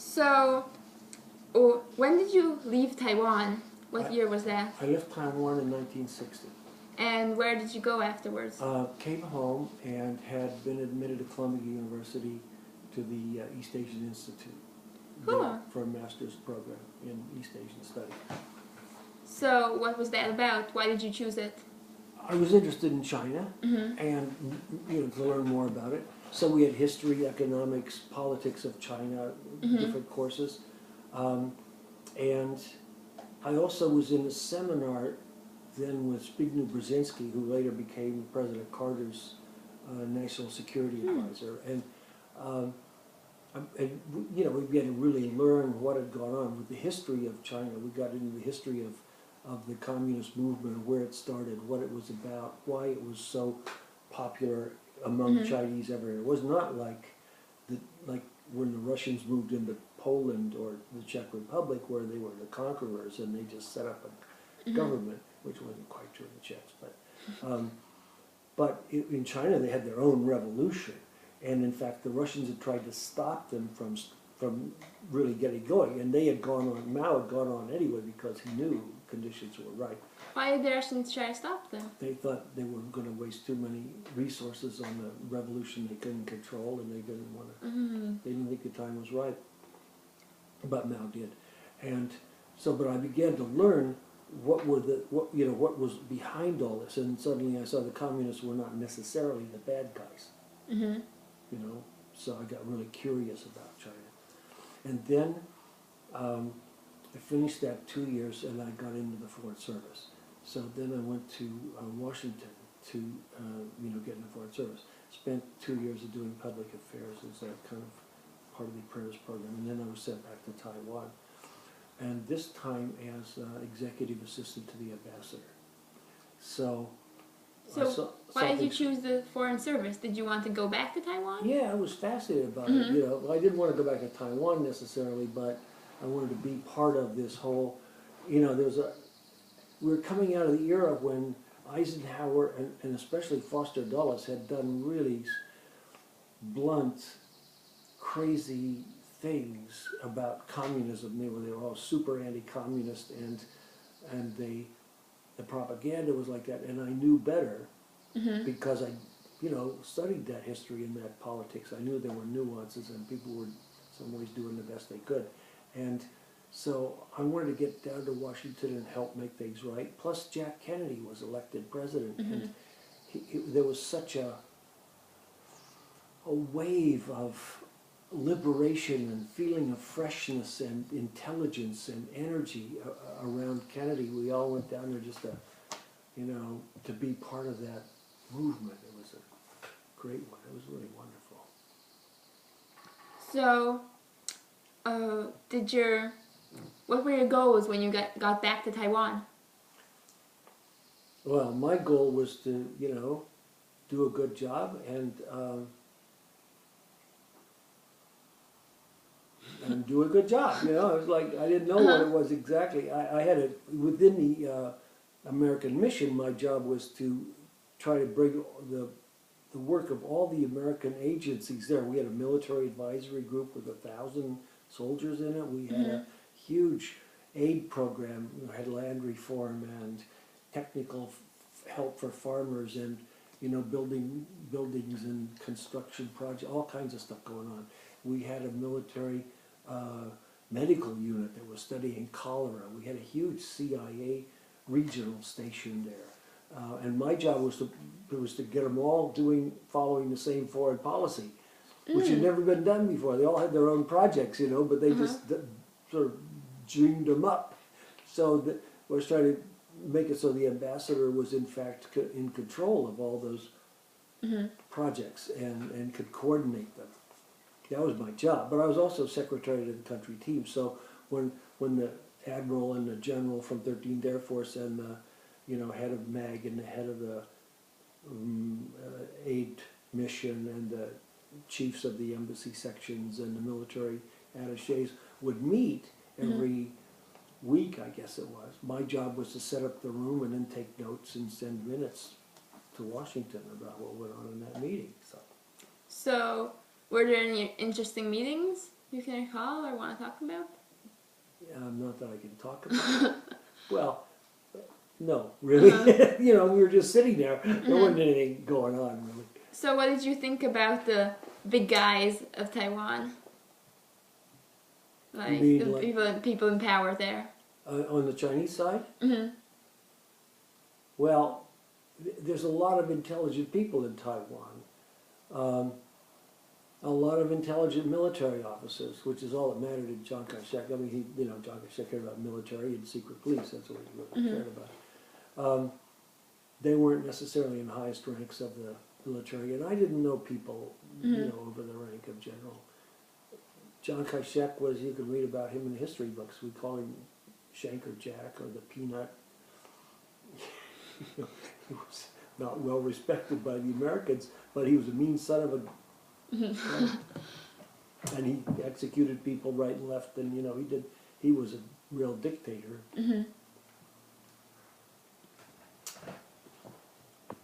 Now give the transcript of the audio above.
So, oh, when did you leave Taiwan? What year was that? I left Taiwan in 1960. And where did you go afterwards? Came home and had been admitted to Columbia University to the East Asian Institute Cool. for a master's program in East Asian studies. So, what was that about? Why did you choose it? I was interested in China and to learn more about it. So we had history, economics, politics of China, different courses. And I also was in a seminar then with Zbigniew Brzezinski, who later became President Carter's national security advisor. And we began to really learn what had gone on with the history of China. We got into the history of the communist movement, where it started, what it was about, why it was so popular among Chinese everywhere. It was not like when the Russians moved into Poland or the Czech Republic, where they were the conquerors and they just set up a government, which wasn't quite true in the Czechs. But in China, they had their own revolution, and in fact, the Russians had tried to stop them from really getting going, and they had gone on. Mao had gone on anyway because he knew conditions were right. Why did the Russians try to stop them? They thought they were going to waste too many resources on the revolution they couldn't control, and they didn't want to. They didn't think the time was right, but Mao did, and so. But I began to learn what was behind all this, and suddenly I saw the communists were not necessarily the bad guys. So I got really curious about China, and then I finished that 2 years, and I got into the Foreign Service. So then I went to Washington to get in the Foreign Service. Spent 2 years of doing public affairs as a kind of part of the apprentice program, and then I was sent back to Taiwan. And this time as executive assistant to the ambassador. So why did you choose the Foreign Service? Did you want to go back to Taiwan? Yeah, I was fascinated about it. I didn't want to go back to Taiwan necessarily, but I wanted to be part of this whole. We were coming out of the era when Eisenhower and especially Foster Dulles had done really blunt, crazy things about communism. They were all super anti-communist, and the propaganda was like that. And I knew better because I, studied that history and that politics. I knew there were nuances, and people were in some ways doing the best they could. And so I wanted to get down to Washington and help make things right. Plus, Jack Kennedy was elected president, and there was such a wave of liberation and feeling of freshness and intelligence and energy around Kennedy. We all went down there just to be part of that movement. It was a great one. It was really wonderful. So, what were your goals when you got back to Taiwan? Well, my goal was to, do a good job and do a good job. It was like I didn't know what it was exactly. I had within the American mission. My job was to try to bring the work of all the American agencies there. We had a military advisory group with 1,000 soldiers in it. We had a huge aid program. We had land reform and technical help for farmers, and buildings and construction projects, all kinds of stuff going on. We had a military medical unit that was studying cholera. We had a huge CIA regional station there, and my job was to get them all following the same foreign policy, which had never been done before. They all had their own projects, but they just sort of dreamed them up. So I was trying to make it so the ambassador was in fact in control of all those projects and could coordinate them. That was my job, but I was also secretary to the country team. So when the admiral and the general from 13th Air Force and the head of MAG and the head of the aid mission and the chiefs of the embassy sections and the military attachés would meet every week, I guess it was. My job was to set up the room and then take notes and send minutes to Washington about what went on in that meeting. So were there any interesting meetings? you can recall or want to talk about? Not that I can talk about. Well, no, really. You know, we were just sitting there. There wasn't anything going on, really. So what did you think about the big guys of Taiwan? Like mean, the like- people in power there. On the Chinese side, Mm-hmm. well, there's a lot of intelligent people in Taiwan. A lot of intelligent military officers, which is all that mattered to Chiang Kai-shek. I mean, Chiang Kai-shek cared about military and secret police. That's what he really cared about. They weren't necessarily in the highest ranks of the military, and I didn't know people, over the rank of general. Chiang Kai-shek was, you could read about him in the history books. We call him Shanker Jack or the Peanut. He was not well respected by the Americans, but he was a mean son of a... and he executed people right and left, and he was a real dictator.